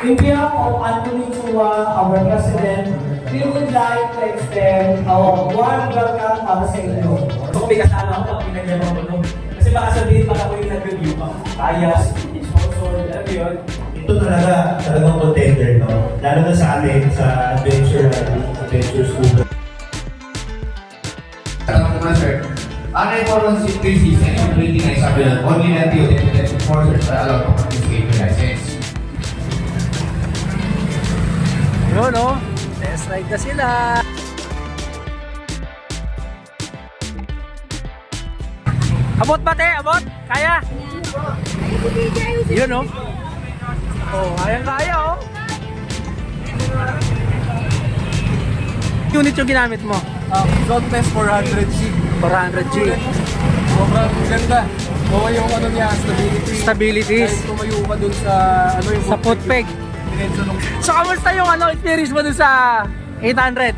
In behalf of Anthony Chua, our President, we would like to extend our warm welcome para sa inyo. Kung may kasama ko, pinagyan mo no? Kasi baka sabihin baka ko yung nag-review pa. Bias, sponsor, alam mo yun? Ito talagang contender, no? Lalo na sa atin, sa adventure school. Tanong ko na, sir. Ano yung performance in pre-season yung rating na isabi na only na the enforcers are allowed to participate in license? Yun o, test ride na sila. Abot ba te? Abot? Kaya? Yun o. Oh, kaya o. Unit yung ginamit mo? Zone test 400G. 400G. Sobrang ganda. Oo, yung ano niya, Stabilities. Kahit tumayo ka dun sa, ano yung Sa foot peg. diretso nung So, kamusta yung experience mo dun sa 800?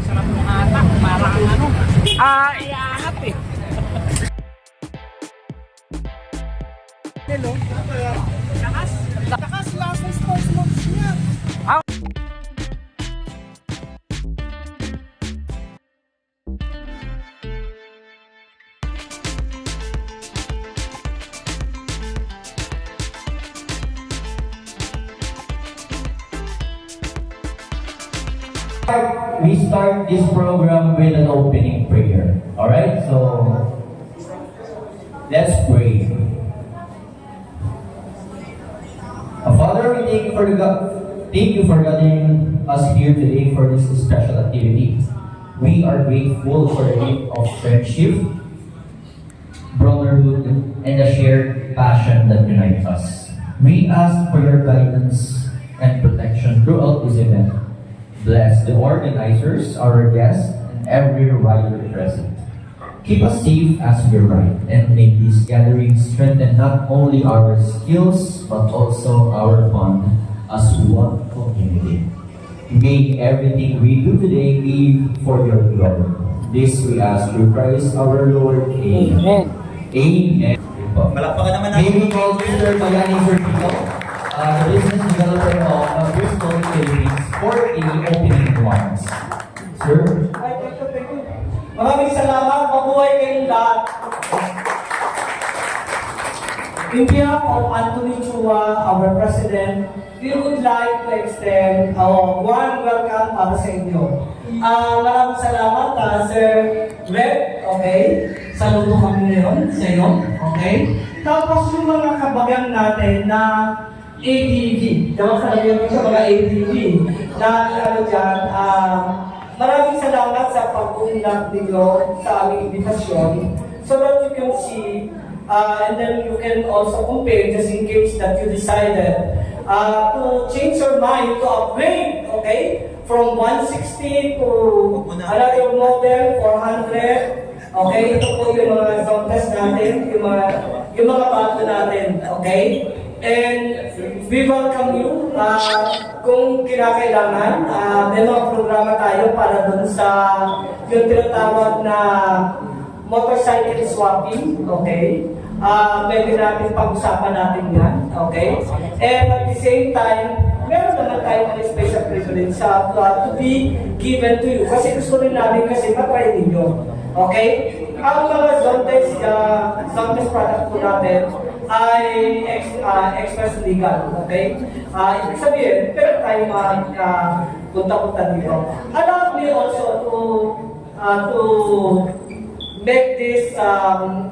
Sarap ng atak, parang ano, Iangat eh. Hello? lakas last ng sports modes niya. We start this program with an opening prayer. Alright, so let's pray. Father, we thank you for gathering us here today for this special activity. We are grateful for the gift of friendship, brotherhood, and a shared passion that unites us. We ask for your guidance and protection throughout this event. Bless the organizers, our guests, and every rider present. Keep us safe as we ride, and make these gatherings strengthen not only our skills, but also our bond as one community. May everything we do today be for your glory. This we ask through Christ our Lord. Amen. Amen. Malakpakan naman May natin. we call Mr. Magani Sergio, the business developer of Bristol Philippines, for the opening remarks. Sir? Thank you. Maraming salamat. Mabuhay kayong lahat. In behalf of Anthony Chua, our President, we would like to extend our warm welcome para sa inyo. Maraming salamat, Sir Red, okay? Saludo kami ngayon sa iyo, okay? Tapos yung mga kabagang natin na ADV, diba sabihin mo sa mga ADV, na ano dyan, maraming salamat sa pag-unlak ninyo sa aming invitation so that you can see and then you can also compare just in case that you decided to change your mind to upgrade, okay? From 160 to another model, 400. Okay, ito po yung mga zone test natin, yung mga bato natin, okay? And we welcome you kung kinakailangan. May mga programa tayo para dun sa yung tinatawag na motorcycle swapping, okay? Pwede natin pag-usapan natin yan, okay? And at the same time, meron naman tayo ng special privilege to be given to you. Kasi gusto rin namin kasi matry ninyo, okay? Ang mga zone test product po natin ay express legal, okay? Ibig sabihin, pero tayo punta-punta dito. Allow me also to make this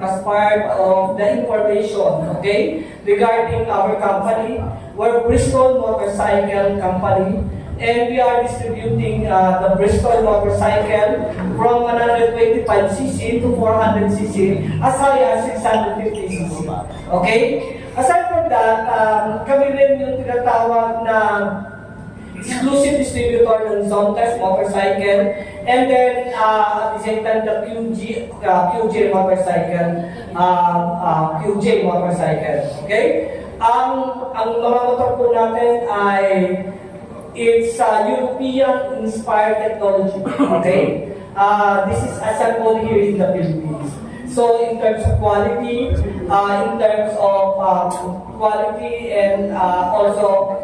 as part of the information, okay, regarding our company. We're Bristol Motorcycle Company, and we are distributing the Bristol motorcycle from 125cc to 400cc as high as 650cc. Okay? Aside from that, kami rin yung tinatawag na exclusive distributor ng Zone Test motorcycle, and then at the same time the QJ motorcycle. Okay? Ang mga motor po natin ay it's European inspired technology. Okay? This is assembled here in the Philippines. So in terms of quality, in terms of quality and also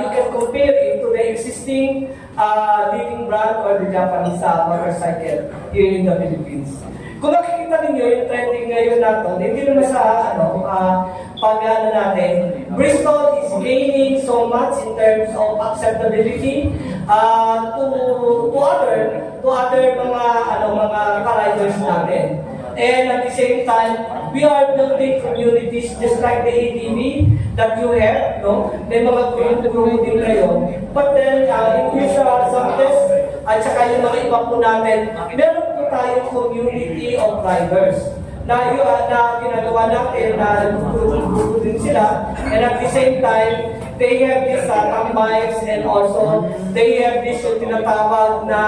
you can compare it to the existing leading brand or the Japanese motorcycle here in the Philippines. Kung makikita ninyo yung trending ngayon natin, hindi naman sa pag-ano natin, Bristol is gaining so much in terms of acceptability to other mga riders natin. And at the same time, we are building communities just like the ATV that you have, no? May mga group din kayo. But then, in visual success, at saka yung mga iba po natin, meron po tayong community of riders na ginagawa natin na nagtutulong din sila. And at the same time, they have this tambay and also they have this yung tinatawag na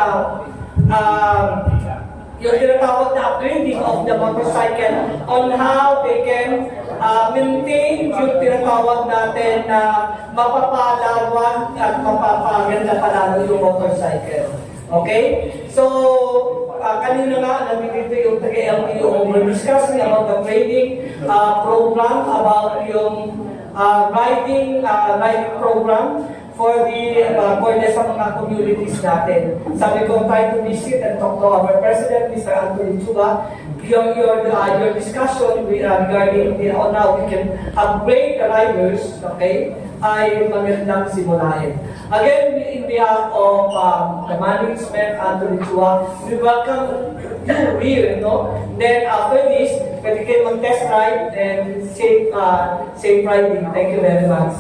upgrading of the motorcycle on how they can maintain yung tinatawag natin na mapapalawan at mapapaganda palalo yung motorcycle. Okay? So, kanina nga, nandito yung taga-LTO, we're discussing about the training program, about yung riding program for sa mga communities natin. Sabi ko, try to visit and talk to our President, Mr. Anthony Chuba, your discussion regarding on how we can upgrade the riders, okay, ay magandang simulain. Again, in behalf of the management, Anthony Chua, we welcome you here, no? Then after this, pwede kayo mag-test ride and safe riding. Thank you very much.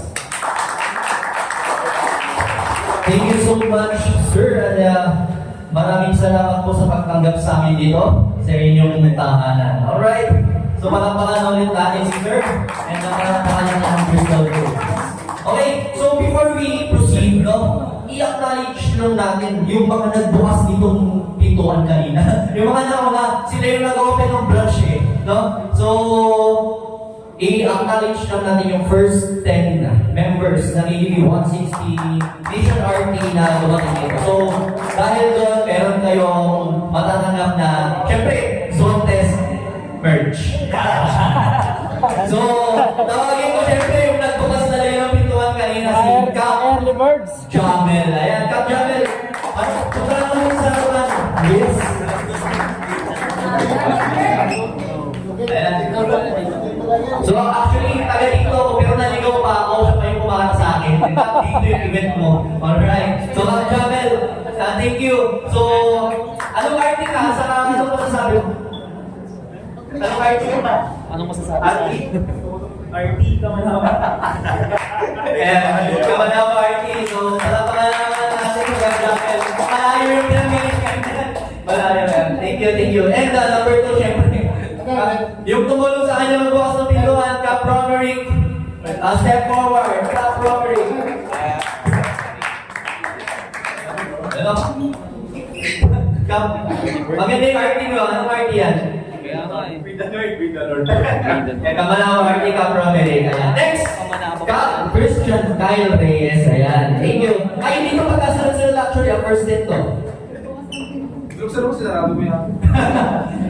Thank you so much, sir. And maraming salamat po sa pagtanggap sa amin dito sa inyong tahanan. Alright. So palakpakan ulit natin si sir. And palakpakan natin ang Bristol Crew. Okay. So before we proceed, no, i-acknowledge lang natin yung mga nagbukas nitong pintuan kanina. Yung mga nauna, sila yung nag-open ng branch eh. No? So, i-acknowledge lang natin yung first 10 members ng ADB 160 Vision RT na dumating dito. So, dahil doon, meron kayong matatanggap na, syempre, zone test merch. So, tawagin ko syempre yung nagbukas na lang yung pintuan kanina si Cap Jamel. Ayan, Cap Jamel. Punta na mo sa naman. Yes. Ayan. So actually, taga dito ako, pero naligaw pa ako, siya pa yung pumakata sa akin. Dito yung event mo. Alright. So Cap Jamel, thank you. So, anong RT ka? Anong masasabi mo? Anong RT ka? Anong masasabi? RT, kamanawa. Ayan, kamanawa RT. So, palapakan naman natin yung Cap Jamel. Malayo yung pinamili ka. Malayo yan. Thank you. And number 2, syempre. Yung tumulong sa kanya magbukas ng pintuan, Cap Romerick. Step forward, Cap Romerick. Ano? Cap, maganda yung RT mo. Anong RT yan? With the Lord. Kamanawa RT, Cap Romerick. Ayan. Next, Cap Christian Kyle Reyes. Ayan. Thank you. Ay, hindi ko pagkasunod-sunod actually. Ang first din to. Saan mo sinarado mo yan?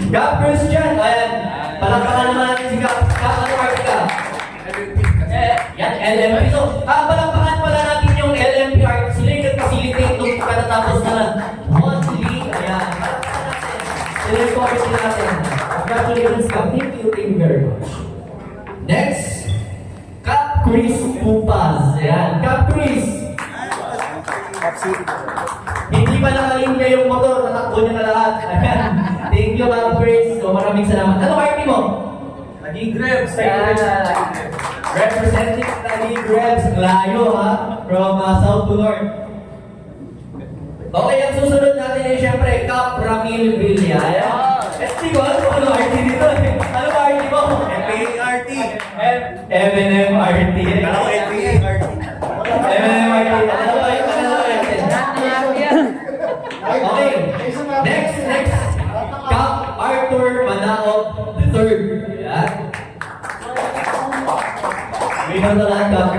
Cap Christian. Ayan. Palakpakan naman natin si Cap. Cap, ano RT ka? Yan, LMP. So, palakpakan pala natin yung LMP art. Sila yung nag-facilitate nung katatapos na monthly. Ayan. Palakpakan natin. Sila yung coverage natin. Congratulations, Cap. Thank you very much. Next, Cap Chris Pupas. Ayan. Cap Chris. Hindi pa nakalinya yung motor. Natakbo niya na lahat. Ayan. Thank you, Cap Chris. So, maraming salamat. Ano RT mo? Naging Grebs. Representing Naging Grebs, layo ha, from south to north. Okay, ang susunod natin ay syempre Cap Ramil Villa. Hindi ko alam kung ano RT dito. Ano ba RT mo? MPART. M&M RT. Kala ko MPART. M&M RT. Ano ba yung Okay, next. Cap Arthur Manaoc III. Yan. Winner na lang, Cap.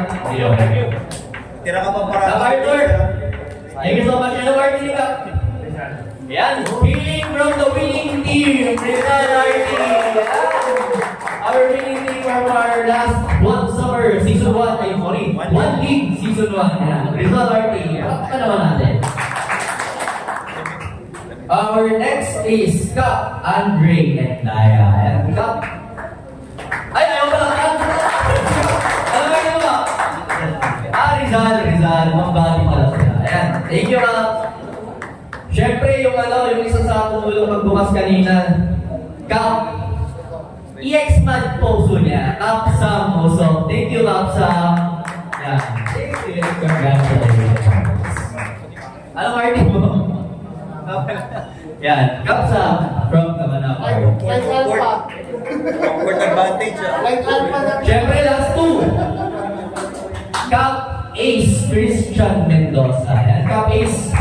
Tira ka pa para. Cap Arthur. Thank you so much. Ano RT ni Cap? Yan. Healing from the winning team. Rizal RT. our winning team from our last one summer, season 1, ay sorry, one league, season 1. Ayan, Rizal RT. Pakita naman natin. Our next is Kap, Andre, and Daya. Ayan, Kap. Ay, ayaw pala, Kap. Ano ba yun ba? Rizal. Mambali pala sila. Ayan, thank you, Kap. Siyempre, yung isa sa tumulong magbukas kanina, Kap, i-expand poso niya, Kap Sam also. Thank you, Kap Sam. Yan. Thank you. Congratulations. Anong party mo? Yan, Kap Sam from Kamanapay. Awkward advantage Siyempre, last two. Kap Ace Christian Mendoza. Yan, Kap Ace.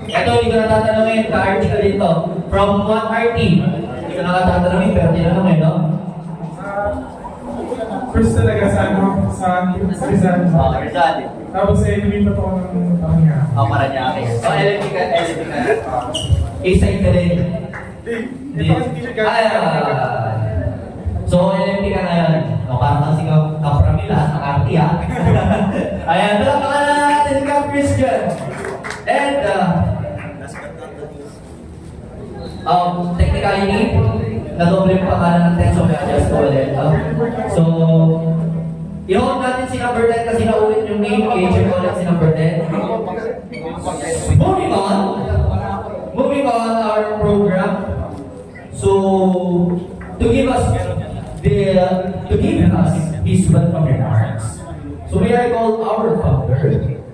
Ito, hindi ko natatanungin. Ka-RT ka dito. From what RT? Hindi ko natatanungin, pero tinanungin, no? First talaga sa Rizal. Rizal. Tapos lumipat ako ng Pahinga. Para niya akin. So, LMP ka. A-side ka din. So, LMP ka ngayon. O, parang si Kapramila, ang RT, ha? Ayan, talaga na natin ka, Christian. And, technically, nadoble pa ka ng text of adjust ko ulit. So, i-hold natin si number 10 kasi naulit yung name. I-check ulit si number 10. Moving on our program. So, to give us his welcome remarks. So, may I call our founder,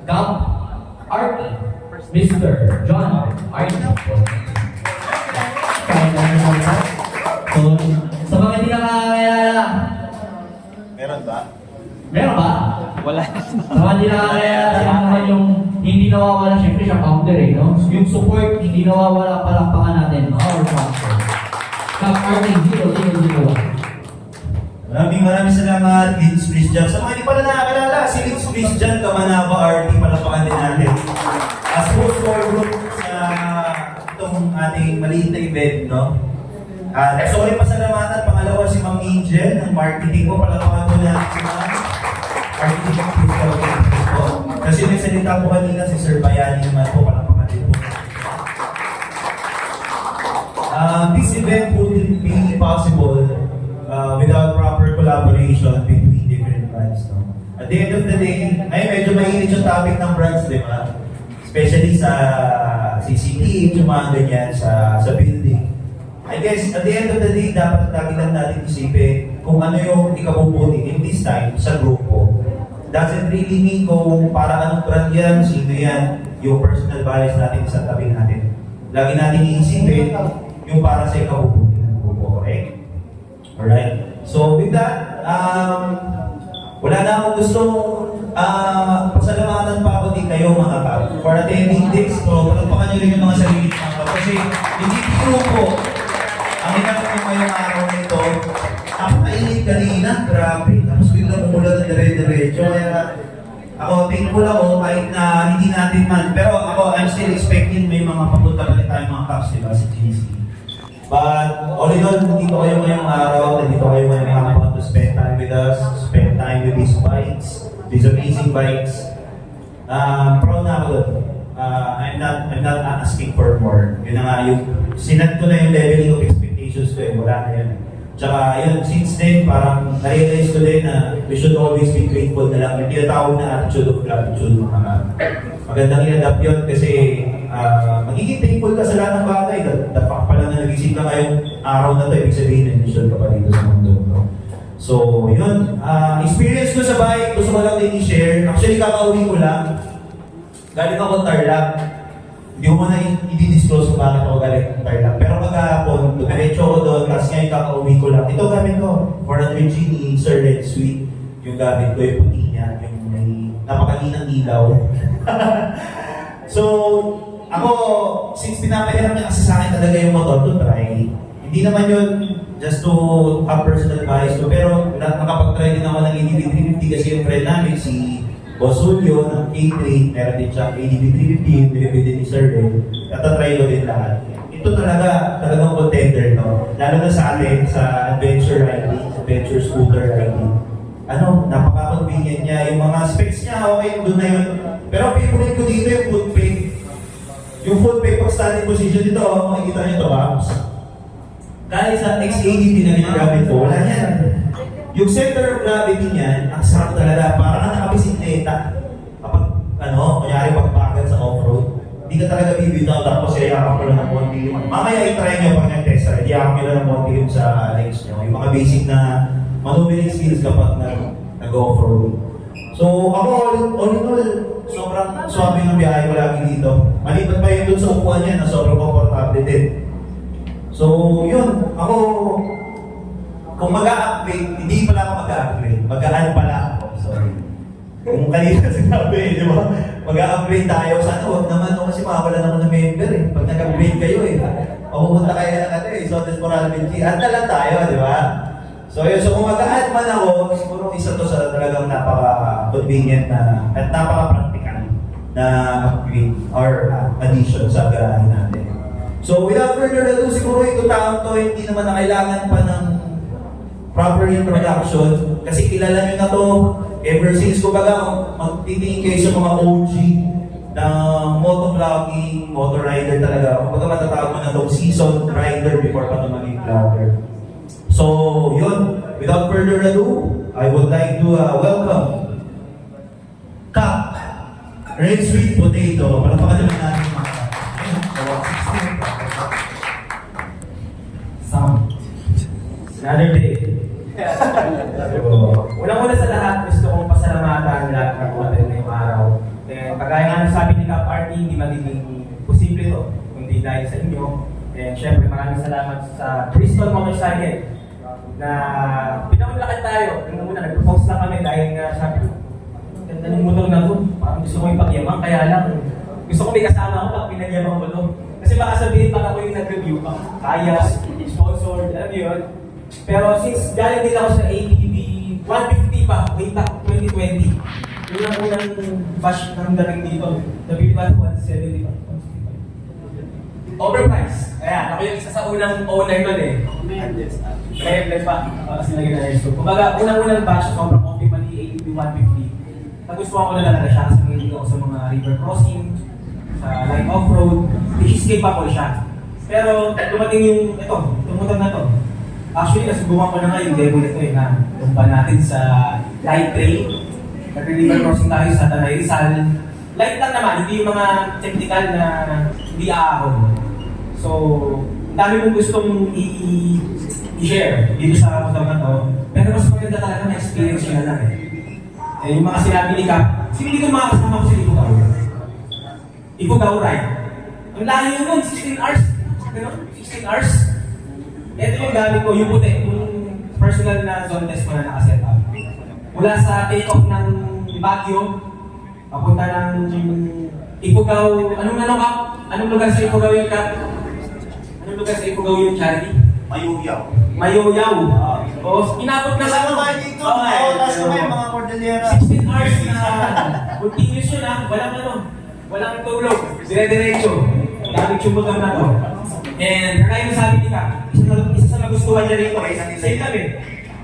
Kap RT, Mr. John RT. So, sa mga hindi nakakayala, Meron ba? meron ba? Wala. Sa mga hindi nakakayala, siya naman yung hindi nawawala, syempre siya founder eh, no? Yung support, hindi nawawala, palakpakan natin, our founder. Kap RT 0001. Maraming salamat, Vince Christian. Sa mga hindi pala nakakilala, si Vince Christian, Kamanaba RT, palapakan din natin. As host for group sa itong ating maliit na event, no? Sorry pasalamatan, pangalawa si Ma'am Angel ng marketing ko, palapakan po natin si Ma'am. Marketing po. Kasi nagsalita po kanina si Sir Bayani naman po, palapakan din po. This event wouldn't be possible without proper collaboration between different brands. No? At the end of the day, ay medyo mainit yung topic ng brands, di ba? Especially sa CCTV, yung mga ganyan, sa building. I guess, at the end of the day, dapat lagi lang natin isipin kung ano yung ikabubuti in this time sa grupo. Doesn't really mean kung para anong brand yan, sino yan, yung personal values natin sa tabi natin. Lagi natin iisipin yung para sa ikabubuti ng grupo, correct? Alright? So with that, wala na akong gustong pasalamatan pa ako din kayo mga kap for attending this. So palagpakan nyo rin yung mga sarili mga kap kasi hindi biro po ang inakot ko ngayong araw nito. Napakainit kanina, grabe. Tapos biglang umulan na dire-diretso. Kaya ako, thankful ako kahit na hindi natin man. Pero ako, I'm still expecting may mga papunta pa rin tayong mga caps, diba, si GC. But all in all, nandito kayo ngayong araw, nandito kayo ngayong araw to spend time with us, spend time with these bikes, these amazing bikes. Proud na ako doon. I'm not asking for more. Yun na nga, yung sinat ko na yung leveling of expectations ko eh, wala na yun. Tsaka yun, since then, parang na-realize ko din na we should always be grateful na lang. Yung tinatawag na attitude of gratitude. Magandang i-adapt yun kasi magiging thankful ka sa lahat ng bagay. The fact pala na nag-isip ka ngayong araw na to, ibig sabihin na initial ka pa dito sa mundo. No? So, yun. Experience ko sa bike, gusto ko lang din i-share. Actually, kakauwi ko lang. Galing ako Tarlac. Hindi ko muna i-disclose kung bakit ako galing Tarlac. Pero magkahapon, dumiretso ako doon, kasi ngayon kakauwi ko lang. Ito gamit ko. 400G ni Sir Red Sweet. Yung gamit ko, yung puti niya, yung may napakalinang ilaw. So, ako, since pinapahirap niya kasi sa akin talaga yung motor to try, hindi naman yun just to have personal bias ko, pero nakapag-try din ako ng ADB 350 kasi yung friend namin, si Boss Julio ng K3, meron din siya ADB 350, yung pinipili ni Sir Red, natatry ko din lahat. ito talagang contender, no? Lalo na sa atin, sa adventure riding, adventure scooter riding. Napaka-convenient niya. Yung mga specs niya, okay, doon na yun. Pero favorite ko dito yung foot peg. Yung foot peg pag standing position dito, makikita niyo ito, Babs. Kahit sa X80 na ginagamit ko, wala yan. Yung center of gravity niyan, ang sarap talaga. Parang ka nakabisikleta. Kapag, kunyari pagbagal sa off-road, hindi ka talaga bibitaw tapos iyakap ko lang ng konti. Mamaya i-try nyo pag nag-test ride, iyakap nyo lang ng konti yun sa legs nyo. Yung mga basic na manubiling skills kapag nag-off-road. So ako, all in all, sobrang swabe ng biyahe ko lagi dito. Maliban pa yun dun sa upuan niya na sobrang comfortable din. So yun, ako, kung mag-a-upgrade, hindi pala ako mag-a-upgrade. Mag-a-add pala ako. Sorry. Kung kanina sinabi, di ba? Mag-a-upgrade tayo. Sana huwag naman, kasi mawala naman ng member eh. Pag nag-upgrade kayo eh. Mapupunta kayo ng so Desmoral-Benji. Add na lang tayo, di ba? So yun, so kung mag-a-add man ako, siguro isa to sa talagang napaka-convenient na at napaka-practical na upgrade or addition sa garahe natin. So without further ado, siguro ito taong to, hindi naman na kailangan pa ng proper introduction kasi kilala nyo na to ever since, kumbaga magtitingin kayo sa mga OG na motovlogging, motor rider talaga. Kumbaga matatawag mo na itong seasoned rider before pa ito maging vlogger. So yun, without further ado, I would like to welcome Cap Red Sweet Potato. Palapakan naman natin mga Sound. Another day. Unang-una sa lahat, gusto kong pasalamatan lahat ng umatin ngayong araw. Kagaya nga ng sabi ni Cap RT, hindi magiging posible to, kundi dahil sa inyo. And syempre, maraming salamat sa Bristol Motorcycle na pinaunlakan tayo. Unang-una, nag-post lang kami dahil nga sabi ko, ganda ng motor na to, parang gusto ko yung pagyaman, kaya lang gusto ko may kasama ako pag pinagyaman ko to. Kasi baka sabihin pa ako yung nag-review pa, kayas, sponsor, alam mo yun. Pero since galing din ako sa ATV 150 pa, way back 2020. Yun ang unang bash ng dating dito. Nabili pa 170 pa. Overpriced. Ayan, ako yung isa sa unang owner nun eh. May pa. Kasi nag-inayos ko. Kumbaga, unang-unang bash, sobrang okay pa ni ATV 150. Nagustuhan ko na lang na siya kasi hindi ako sa mga river crossing, sa light off-road. Escape ako siya. Pero dumating yung, tumutan na to. Actually, nasubukan ko na nga yung demo nito eh, na tumba natin sa light trail. Nag-river crossing tayo sa Tanay Rizal. Light lang naman, hindi yung mga technical na hindi aahon. So, dami mong gustong i-share dito sa motor na to. Pero mas maganda talaga na experience yun na lang eh. Yung mga sinabi ni Cap, hindi ko makakasama ko sa Ifugao. Ifugao ride. Ang layo nun, 16 hours. 16 hours. Ito yung gamit ko, yung puti, yung personal na zone test ko na nakaset up. Mula sa take-off ng Baguio, papunta ng Ifugao, anong lugar sa Ifugao yung Cap? Anong lugar sa Ifugao yung Charlie? Mayoyaw. O, inabot na lang. tayo dito. Tapos kami mga Cordillera. 16 hours na continuous yun ha. Walang tulog. Dire-diretso. Gamit yung motor na to. And kaya yung sabi ni Cap, isa sa nagustuhan niya rito ay same kami.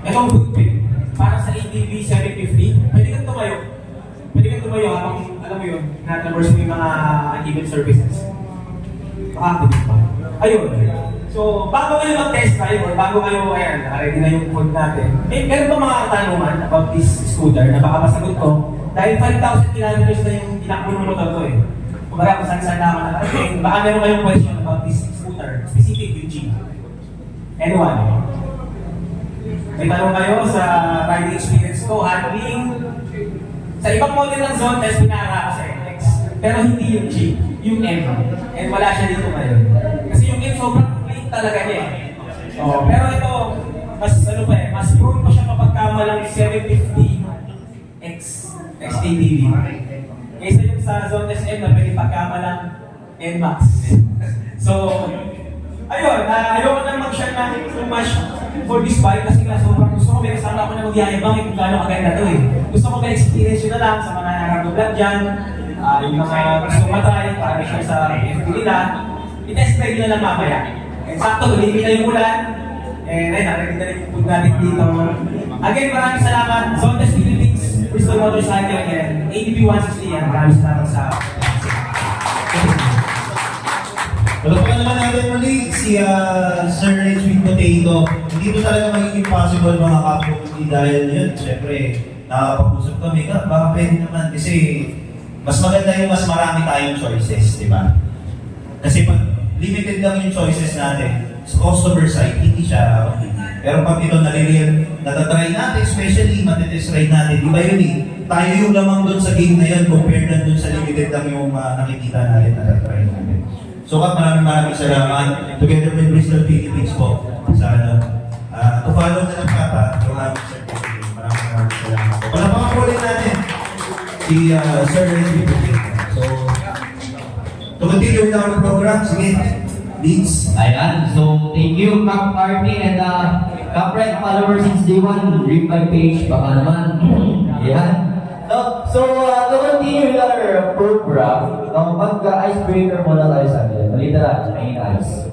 Itong footprint, para sa ATV 750, pwede kang tumayo. Habang, alam mo yun, na-traverse mo yung mga uneven surfaces. Makakabit pa. Ayun. So, bago kayo mag-test drive or bago kayo, ready na yung code natin, meron ba mga katanungan about this scooter na baka masagot ko? Dahil 5,000 kilometers na yung tinakbo ng motor ko eh. Kumbaga, kung saan-saan na ako nakarating, baka meron kayong question about this scooter, specific yung Jeep. Anyone? May tanong kayo sa riding experience ko, handling. Sa ibang model ng zone test, pinaka ko sa NX. Pero hindi yung Jeep, yung M. And wala siya dito ngayon. Kasi yung M sobrang clean talaga niya eh. So, pero ito, mas prone pa siya kapag kamalang 750 XATV. Kaysa yung sa zone test M na pwede pagkamalang NMAX. So, ayun, ayoko na mag-share na too much for this bike kasi nga sobrang gusto ko, may kasama ako na magyayabang kung gaano kaganda to eh. Gusto ko ma-experience yun na lang sa mga nag-vlog dyan, yung mga gusto matay, para share sa FB nila. I-test drive nyo na lang mamaya. And sakto, lumipit na yung ulan. And ayun, nakarinig na rin yung food natin dito. Again, maraming salamat. Zontes Philippines, Bristol Motorcycle, and ADP 160 yan. Maraming salamat sa... Palapakanan naman natin muli si Sir Red Sweet Potato. Hindi to talaga magiging possible mga kapatid dahil yun, syempre, nakakapag-usap kami, baka pwede naman kasi mas maganda yung mas marami tayong choices, di ba? Kasi pag limited lang yung choices natin, sa customer side, hindi siya. Pero pag ito natatry natin, especially matitest ride natin, di ba yun eh? Tayo yung lamang doon sa game na yun compared na doon sa limited lang yung nakikita natin, natatry natin. So maraming salamat together with Bristol Philippines po sa ano. To follow na lang papa, yung aming certificate. Maraming salamat po. Palapakan po ulit natin si Sir Leslie Putin. So, to continue with our program, sige, Leeds. Ayan, so thank you Cap Army and Cap Red followers since day one, read my page, baka naman. Ayan. No, so to continue with our program, mag-icebreaker muna tayo sa atin. Malita lang, may ice.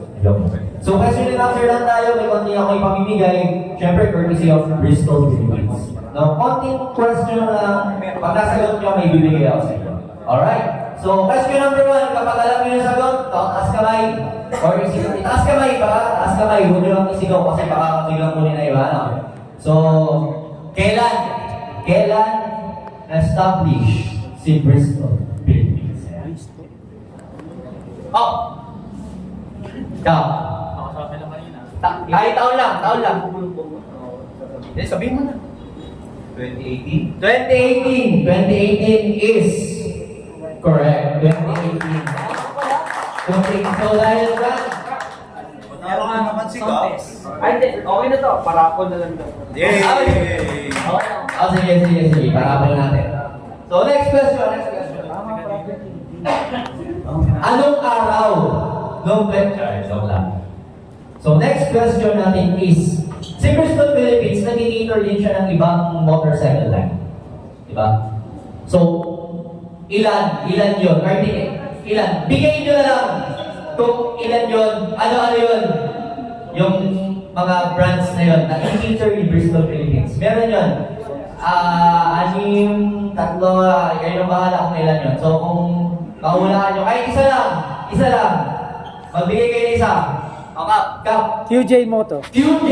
So question and answer lang tayo, may konti ako ipamimigay, syempre courtesy of Bristol Philippines. No, konting question lang, pag nasagot nyo, may bibigay ako sa inyo. Alright? So question number 1, kapag alam nyo yung sagot, taas kamay. Or itaas kamay ba? Taas kamay, huwag nyo lang isigaw kasi baka biglang muli na iba. No? So, kailan establish si Bristol Philippines? Oh! Ikaw. Kahit taon lang. Sabihin mo na. 2018. 2018 is correct. 2018. So dahil dyan, Ano nga naman si Gab? Ay, hindi. Okay na to. Parapon na lang daw. Yay! Sige. Parapon natin. So next question. Anong araw? No lecture. So next question natin is, si Bristol Philippines, nag-cater din siya ng ibang motorcycle line. Diba? So, ilan yun? Ilan? Bigay nyo na lang kung ilan yun, ano yun, yung mga brands na yun, na i-cater ni Bristol Philippines. Meron yun. 6, 3, kayo nang bahala kung ilan yun. So, kung kahulaan nyo, ay isa lang. Magbigay kayo ng isa. Kap. QJ Moto. QJ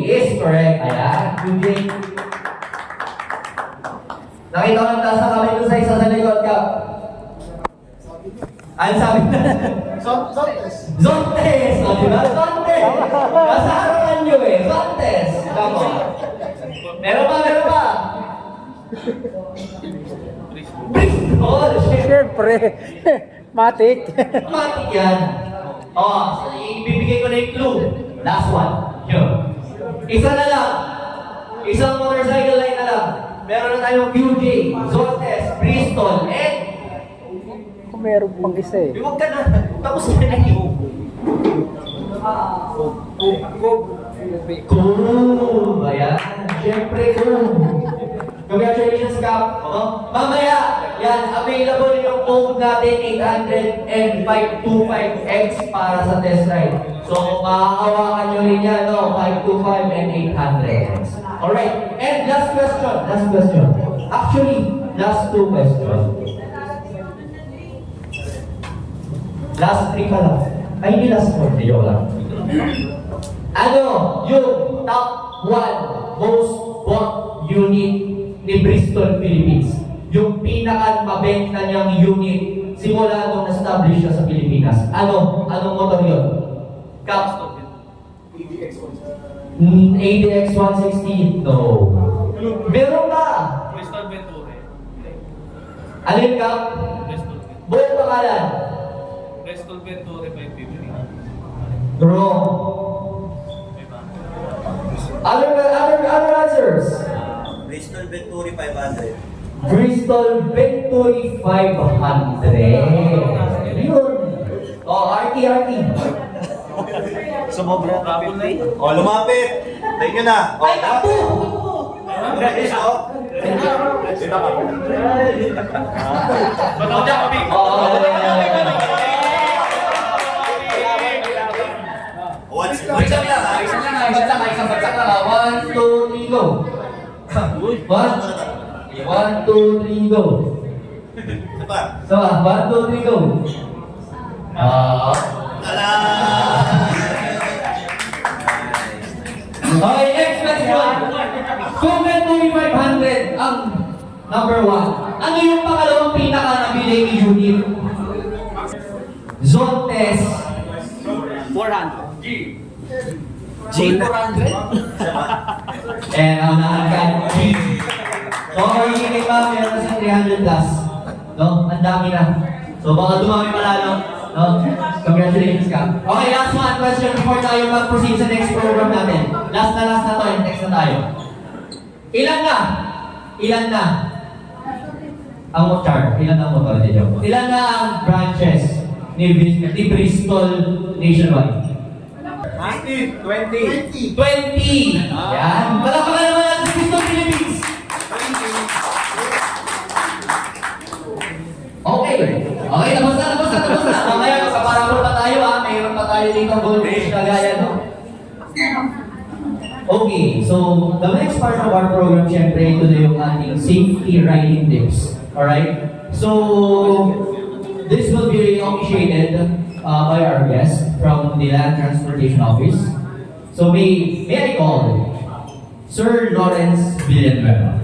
is correct. Ayan, QJ. Nakita ko ng taas na kami doon sa isa sa likod, Kap. Ano sabi na? Zontes! O, diba? Zontes! Nasa harapan nyo eh. Zontes! Tama. Meron pa. Bristol! Siyempre. Matik. Matik yan. Ibibigay ko na yung clue. Last one. Yun. Isa na lang. Isang motorcycle line na lang. Meron na tayong QJ, Zontes, Bristol, and... Kung meron pang isa eh. Huwag ka na. Tapos na yun. Cool. Ayan. Siyempre, cool. Congratulations, Kap. Mamaya, yan, available yung code natin, 800-525X para sa test ride. So, makakawakan nyo rin yan, no? 525 and 800X. Alright, and last question. Actually, last 2 questions. Last 3 pa lang. Ay, hindi last 4. Hindi lang. Ano yung top 1 most bought unit ni Bristol Philippines? Yung pinaka-mabenta niyang unit simula nung na-establish siya sa Pilipinas. Anong motor yun? Cap? ADX 160? No. Meron ba? Bristol Venturi. Alin, Cap? Buong pangalan? Bristol Venturi 550. Wrong. Other answers? Bristol Venturi 500. Bristol Venturi 500. Yun. RT. Sumobra ka 50. Lumapit. Thank you na. Ay, takbo! Sino ka? Bataw niya kami. isang bagsak na lang. 1, 2, 3, go. 1, 2, 3, go. So, 1, 2, 3, go. Okay, next question. Kung may 500 ang number 1, ano yung pangalawang pinaka nabili ni unit? Zone test. 400. G 400? Unahan ka. G. So, ang kay ma'am, meron na sa 300 plus. No? Ang dami na. So, baka dumami pa lalo. No? Congratulations ka. Okay, last one question before tayo mag-proceed sa next program natin. Last na to. Next na tayo. Ilan na ang motor? Ilan na ang motor? Ilan na ang branches ni Bristol nationwide? 20. 20! Yan! Palakpakan naman natin sa Bristol Philippines! Okay, tapos na. Mamaya, kaparapol pa tayo mayroon pa tayo dito gold rush na gaya, no? Okay, so the next part of our program, syempre, ito na yung ating safety riding tips. Alright? So, this will be officiated by our guest from the Land Transportation Office. So, may I call Sir Lawrence Villanueva.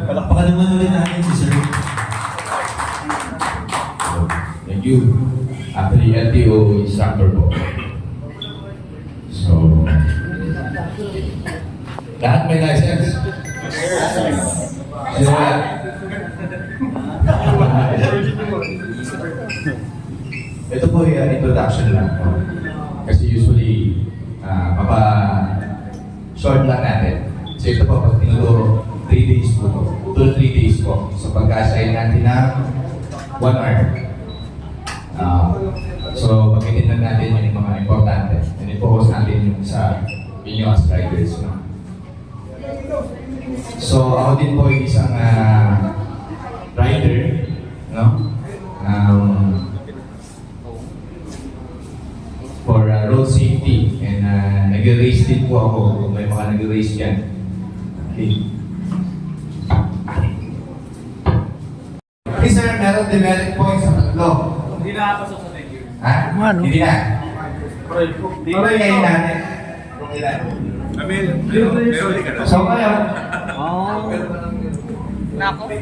Palakpakan naman ulit natin si Sir. Thank you. Actually, LTO instructor po. So, lahat may license? Sino wala? Ito po yung introduction lang po. Kasi usually, short lang natin. So ito po, pag tinuturo, 3 days po. 2 to 3 days po. So pagka-assign natin na 1 hour. So pag-itin lang natin yung mga importante. And i-focus natin yung sa inyo as riders. No? So ako din po yung isang rider. No? For road safety. And nag-race din po ako kung may mga nag-race dyan. Okay. Okay sir, meron demerit points sa tatlo. Hindi nakapasok sa thank you. Ha? Hindi na. Tuloy ngayon natin. Kung ilan. So ngayon.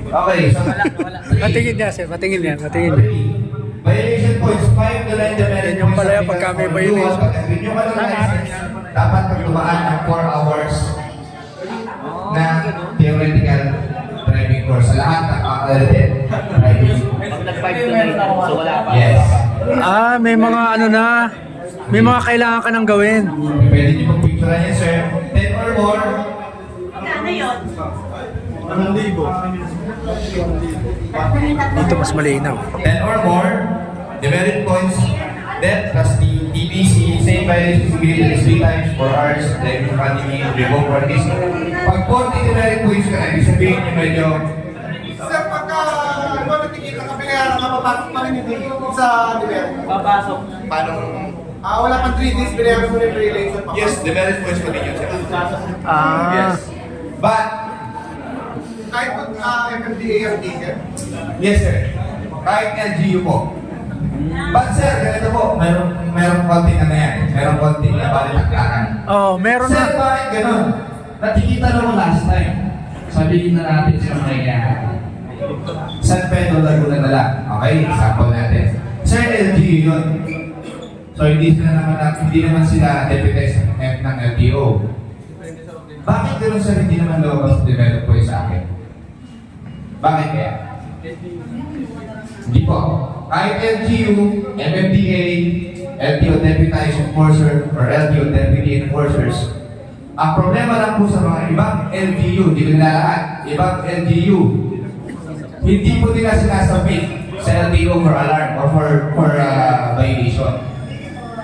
Okay. So, Patingin niya, sir. Patingin niya. violation points, 5 to 9 demerit Yan yung points. pala yung pagka may violation. Renew ka ng license, dapat magtumaan ng 4 hours na theoretical driving course sa lahat ng accredited driving. Nag-5 to 9, so wala pa. Yes. May mga may mga kailangan ka nang gawin. Pwede niyo pong picturean yan, sir. 10 or more. Ano yun? Dito mas malinaw. 10 or more. Demerit points. Death plus the TBC, same violation possibility 3 times, 4 hours, driving academy, revoke warnings. Pag 40 demerit points ka na, ibig sabihin niyo medyo Sir, pagka natikita ka, pinayaran ka, papasok pa rin hindi sa demerit. Papasok. paano. Wala pang 3 days, pinayaran mo rin relation pa. Yes, demerit points pa din yun, sir. Yes. But, Kahit pag MMDA ang ticket. yes sir, kahit LGU po. But sir, ganito po, mayroong konting ano yan, mayroong konting balitaktakan. Meron Sir, na. bakit ganun? Nakikita naman last time. Sabihin na natin sa mga San Pedro Laguna na lang. Okay, example natin. Sir, LGU yun. So hindi naman sila deputies ng LTO. Bakit gano'n sir hindi naman lumabas develop po sa akin? Bakit kaya? Hindi po. Kahit LGU, MMDA, LTO Deputized Enforcer, or LTO Deputy Enforcers, ang problema lang po sa mga ibang LGU, hindi ko nila lahat, ibang LGU, hindi po nila sinasubmit sa LTO for alarm or for violation.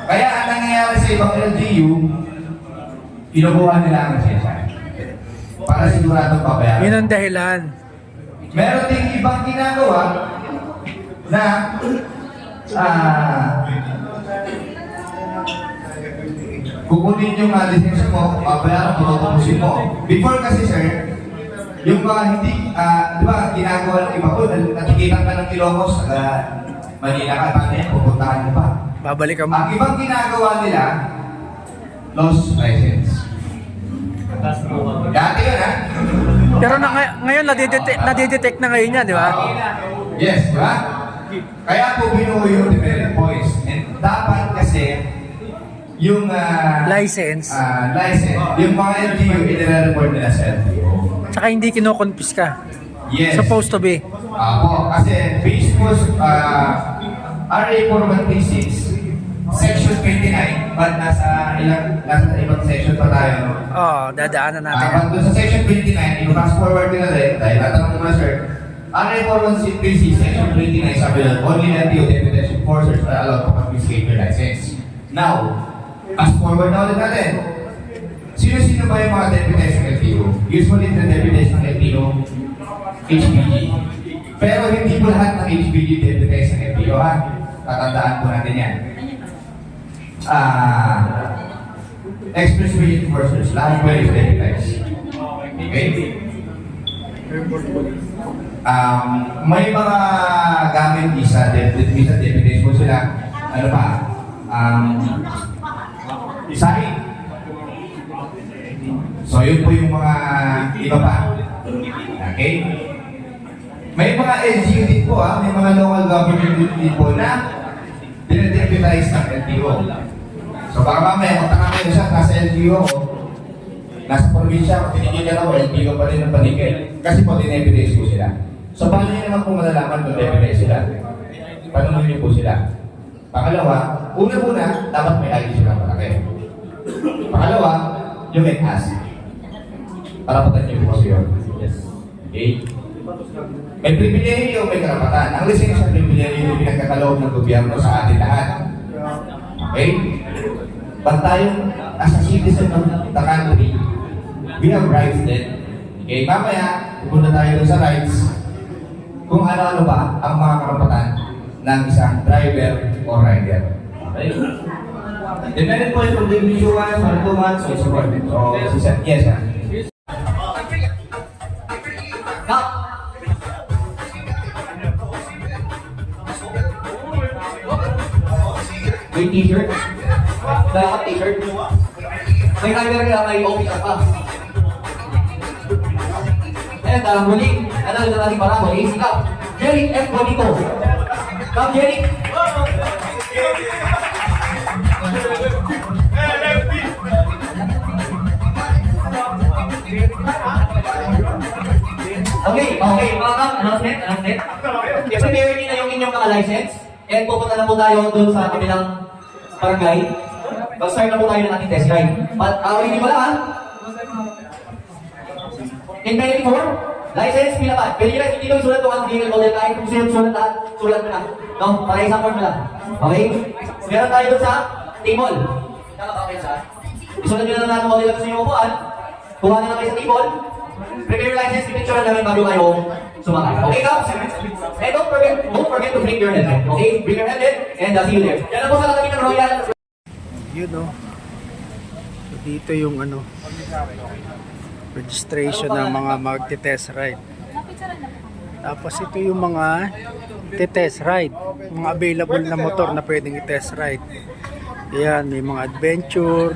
Kaya ang nangyayari sa ibang LGU, kinukuha nila ang sensya. para siguradong pabayaran. Yun ang dahilan. Meron ding ibang ginagawa na kukunin yung lisensya mo, pabayaran mo, tutubusin mo. Before kasi sir, yung mga hindi, di ba, ginagawa ng iba ko, nakikita ka ng Ilocos, Manila ka, paano yan, pupuntahan mo pa. Babalikan mo. Ang ibang ginagawa nila, lost license. Dati yun ha? Pero ngayon, nadidetect na ngayon yan, di ba? Yes, di ba? Kaya po binuo yung demerit points. And dapat kasi yung License. license, yung mga LGU, i-report nila sa LGU. Tsaka hindi kinoconfisca. Yes. Supposed to be. Apo, kasi based po RA 4136, Section 29, but nasa ibang section pa tayo, no? Oo, dadaanan natin yan. Pag doon sa Section 29, i-fast forward ko na rin, dahil natanong mo na sir, RA 4136, Section 29, sabi doon, only LTO deputies enforcers are allowed to confiscate your license. Now, fast forward na ulit natin. Sino-sino ba yung mga deputies ng LTO? Usually, the deputies ng LTO, HPG. Pero hindi po lahat ng HPG deputies ng LTO, ha? Tatandaan po natin yan. Expressway enforcers, lahat po yung deputies. Okay? May mga gamit isa deputies po sila, ano pa, isahin. So yun po yung mga iba pa. Okay? May mga LGU din po may mga local government din po na dinedeputize ng LTO. So baka mamaya, magtaka kayo siya, nasa LTO ako, nasa probinsya, tinigil ako, LTO pa rin ang paligid. Kasi po, dineputize po sila. So paano nyo naman po malalaman kung deputize sila? Tanungin niyo po sila. Pangalawa, una-una, dapat may ID sila malaki. Pangalawa, yung may ask. Karapatan niyo po kasi yun. Okay? May pribilehiyo, may karapatan. Ang lisensya pribilehiyo yung pinagkakaloob ng gobyerno sa atin lahat. Okay? But tayo, as a citizen of the country, we have rights din. Okay? Mamaya, pupunta tayo sa rights kung ano-ano ba ang mga karapatan ng isang driver o rider. Okay? Dependent po yung issue 1 or 2 months or so forth. So, yes, sir. May t-shirt. Dapat t-shirt. May rider ka, may officer pa. And muli, ano na natin para mo? AC Cup. Jerry F. Bonito. Come, Jerry. Okay, mga kap, announcement. I-prepare niyo na yung inyong mga license. And pupunta na po tayo doon sa kabilang barangay. Mag-start na po tayo ng ating test ride. But, hindi pala In 94, license, pila pa. Pwede nyo lang dito isulat ang vehicle model kahit kung sulat lahat, sulat mo na. No? Para isang form mo lang. Okay? Meron tayo doon sa table. Tama ba kayo sa? Isulat nyo na lang model sa inyong upuan. Kuha na lang kayo sa table. Prepare your license, picture na namin bago kayo sumakay. Okay, Caps? And don't forget to bring your helmet. Okay? Bring your helmet and see you there. Yan na po sa katabi ng Royal. Yun o. So, dito yung registration ng mga magte-test ride. Tapos ito yung mga te-test ride. Mga available na motor na pwedeng i-test ride. Yan, may mga adventure.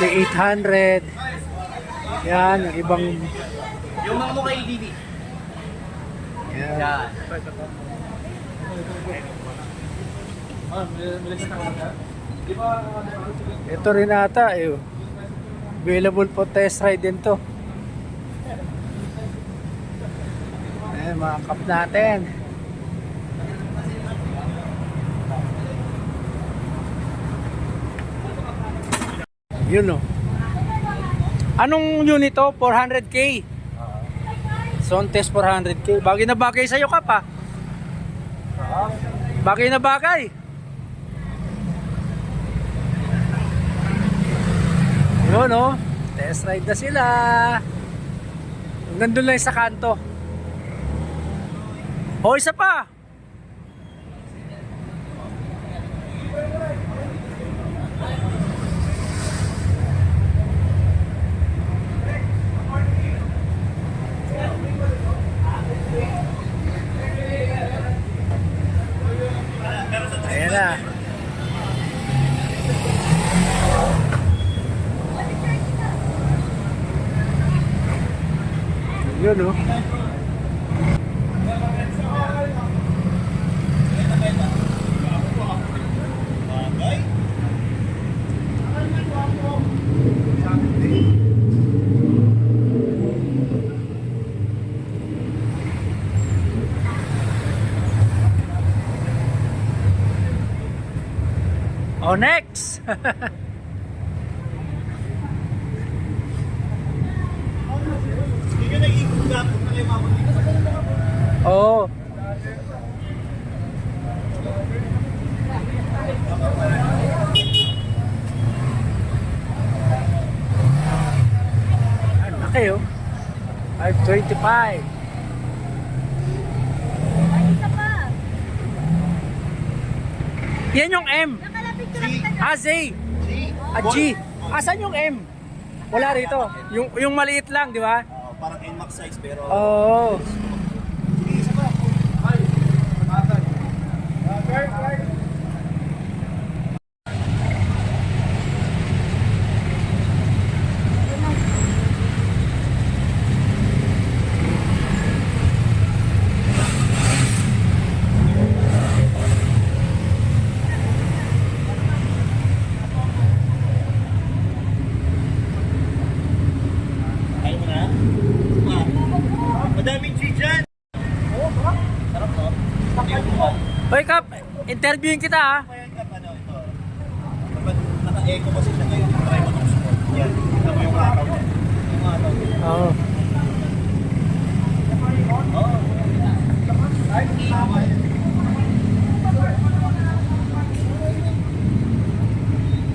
May 800. Yan, yung ibang... Yung mga mukha EDV. Yan. Ito rin ata available po test ride din to. Ayan, mga kap natin. Yun Anong unit to? 400k? Zone test 400k. Bagay na bagay sa'yo ka pa. Bagay na bagay. Yun test ride na sila. Nandun lang sa kanto. O, isa pa. Ayan na. Yun, oh. Oh, next! Oh. Ano na kayo? 525. Isa pa. Yan yung M. Nakalapit ko lang ka. Ah, Z. Ah, G. Asan yung M? Wala rito. Yung maliit lang, di ba? Parang NMAX size pero... Oo. Ayaw mo na? Madaming G dyan! Sarap no? Hoy, Kap, interviewin kita, ha? Ayan ka, ano ito? Kapag naka-echo kasi siya ngayon, try mo itong spot. Yan, tignan mo yung araw niya. Yung araw niya. Oo.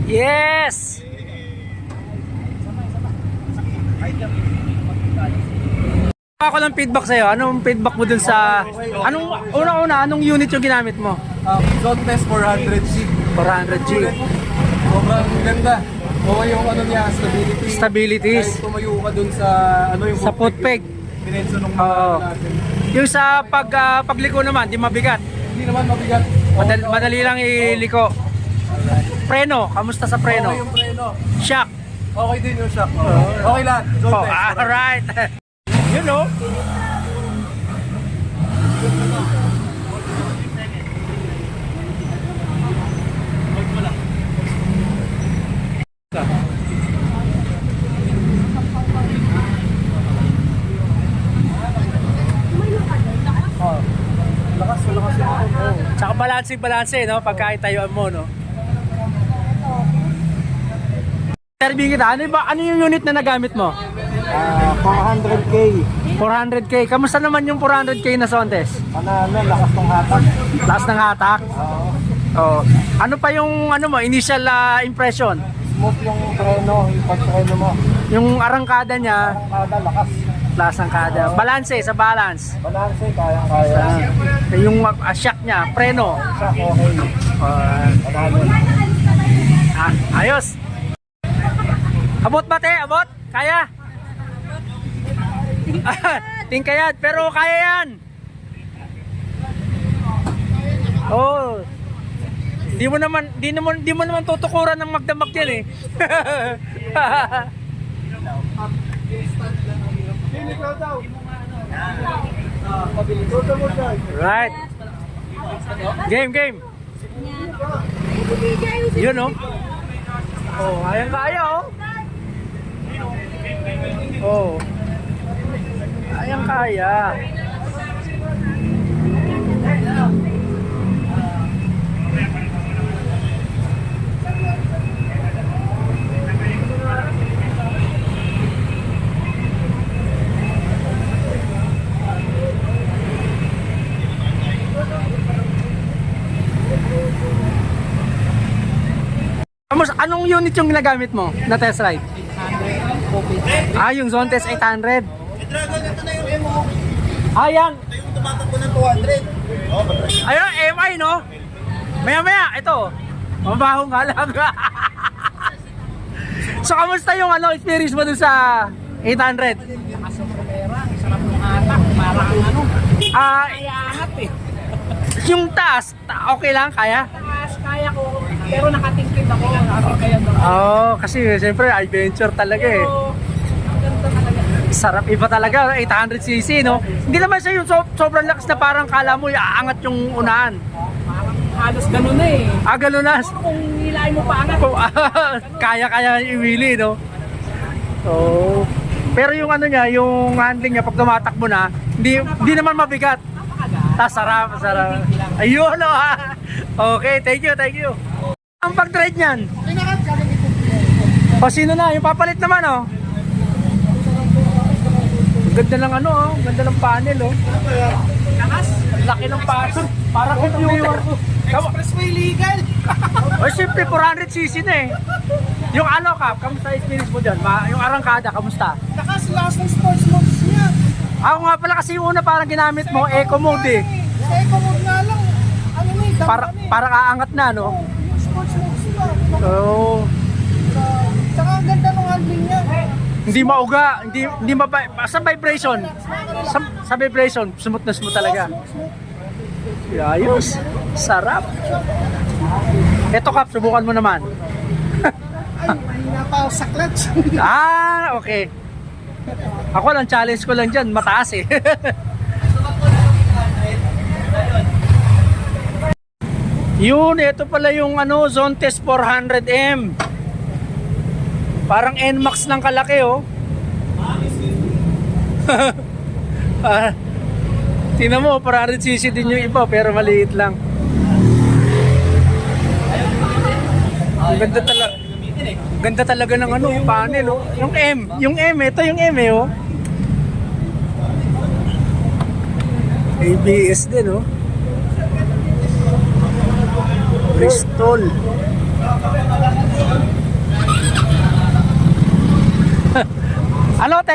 Yes! Ako lang feedback sa'yo. Anong feedback mo dun sa... Anong unit yung ginamit mo? Zone test 400G. 400G. Sobrang ganda. Okay yung ano niya, stability. Stabilities. Kahit tumayo ka dun sa ano yung Sa foot peg. Diretso nung Oo. natin. Yung sa pagliko naman, di mabigat. Hindi naman mabigat. Madali lang iliko. Preno, kamusta sa preno? Okay yung preno. Shock. Okay din yung shock. Okay lahat. Zone Oh, test. alright. You know. Lakas yung Tsaka balanse, no? Pagka itayuan mo, no? Interview kita, ano yung unit na nagamit mo? 400K. 400k. Kamusta naman yung 400k na Zontes? Lakas ng hatak. Lakas ng hatak? Oo. Ano pa yung initial impression? Smooth yung preno, yung pag-preno mo. Yung arangkada niya, Kada lakas. lakas ng kada. Balanse, sa balance. Balanse, kayang-kaya. Yung shock niya, preno. Shock, okay. Panalo. Ayos. Abot ba, te? Abot? Kaya? Tingkayad, pero kaya yan. Oh. Di mo naman tutukuran ng magdamag yan eh. Right. Game. Yun, oh. Oh, kaya oh. Oh. Kaya. Anong unit yung ginagamit mo na test ride? Ah, yung Zone Test 800. Dragon, ito na yung MO. Ayan. Ito yung tumatakbo ng 200. Oh, Ayun, MI, no? Maya, ito. Mabaho nga lang. So, kamusta yung experience mo dun sa 800? Kaso pera, ang sarap ng atak. Parang ano. Kaya angat eh. Yung taas, okay lang, kaya? Taas, kaya ko. Pero nakatingkit ako. Nakatingkit ako. Kasi siyempre, adventure talaga eh. Pero, ang ganda talaga. Sarap, iba talaga, 800cc, no? Hindi naman siya yung sobrang lakas na parang kala mo, aangat yung unahan. Parang halos ganun na eh. Ganun na. Kung nilain mo pa angat. Kaya iwili, no? So, pero yung niya, yung handling niya, pag tumatakbo na, hindi naman mabigat. Sarap. Ayun, no? Okay, thank you. Ang pag-trade niyan? O, sino na? Yung papalit naman, oh. Ganda ng ganda ng panel, oh. Laki ng paso. Para computer. Expressway legal. O, siyempre, 400cc na eh. Yung kamusta experience mo dyan? Yung arangkada, kamusta? Takas last ng sports modes niya. Ako nga pala kasi yung una parang ginamit mo, eco mode eh. Sa eco mode nga lang. Ano na eh, Para aangat na, no? yung sports modes niya. So, Tsaka ang ganda ng handling niya. hindi mauga, hindi sa vibration. Sa vibration, smooth na smooth talaga. Ayos. Sarap. Ito, Kap, subukan mo naman. Ay, mahina pa ako sa clutch. Okay. Ako lang, challenge ko lang dyan, mataas eh. Yun, ito pala yung Zone Test 400M. Parang NMAX ng kalaki, oh. Tingnan mo, 400cc din yung iba, pero maliit lang. Ganda talaga ng panel, oh. Yung M, ito yung M, oh. ABS din, oh. Bristol.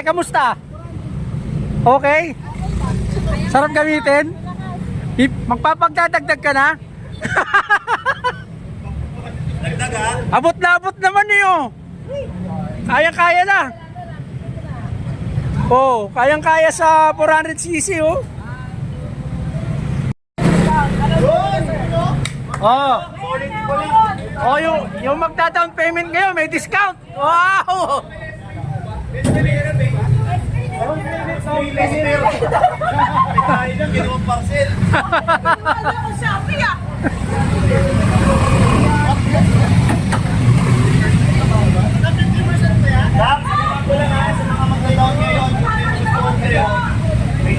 Kamusta? Okay? Sarap gamitin? Magpapagdadagdag ka na? Dagdag ha? Abot naman eh, oh. Kaya na. Oh, kayang-kaya sa 400cc, oh. Oh, yung magda-down payment ngayon, may discount. Wow! May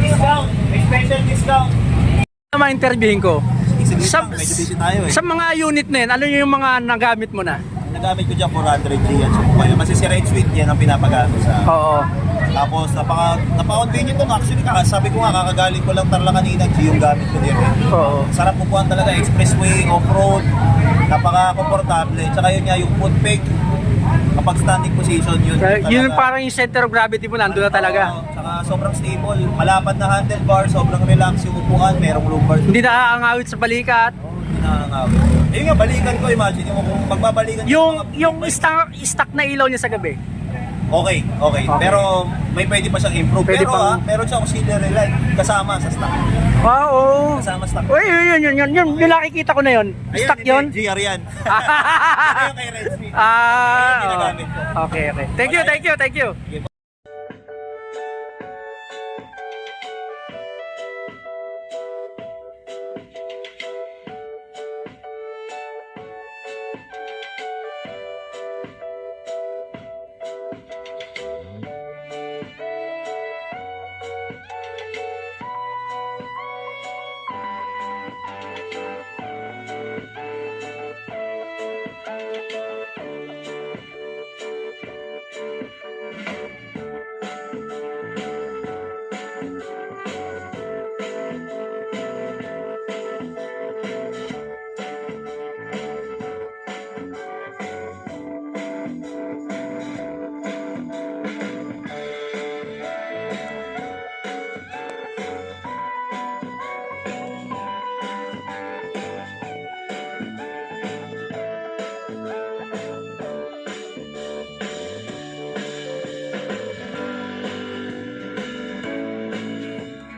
discount, may special discount. Ma-interviewin ko. Medyo busy tayo eh. Sa mga unit na yun, ano yung mga nagamit mo na? Nagamit ko dyan 400G yan. Kasi si Red Sweet yan ang pinapagamit sa... Oo. Tapos napaka-convenient ito. Actually, sabi ko nga, kakagaling ko lang Tarlac kanina, G yung gamit ko din. Oo. Sarap upuan talaga, expressway, off-road, napaka-komportable. Tsaka yun nga, yung foot peg, kapag standing position, yun. Yun parang yung center of gravity mo, nandun na talaga. Tsaka sobrang stable, malapad na handlebar, sobrang relax yung upuan, merong lumbar. Hindi na-aangawit sa balikat. Hindi nakangawit. Yun nga, balikan ko, imagine, yung magbabalikan. Yung stock na ilaw niya sa gabi. Okay. Pero may pwede pa siyang improve. Pwede Pero pang- meron siyang auxiliary light kasama sa stock. Oo. Kasama stock. Uy, yun, yung nakikita ko na yun. Stock yun? GR yan. Ano yung kay Red Smith? Ayun yung ginagamit ko. Okay. Thank you. Sige po.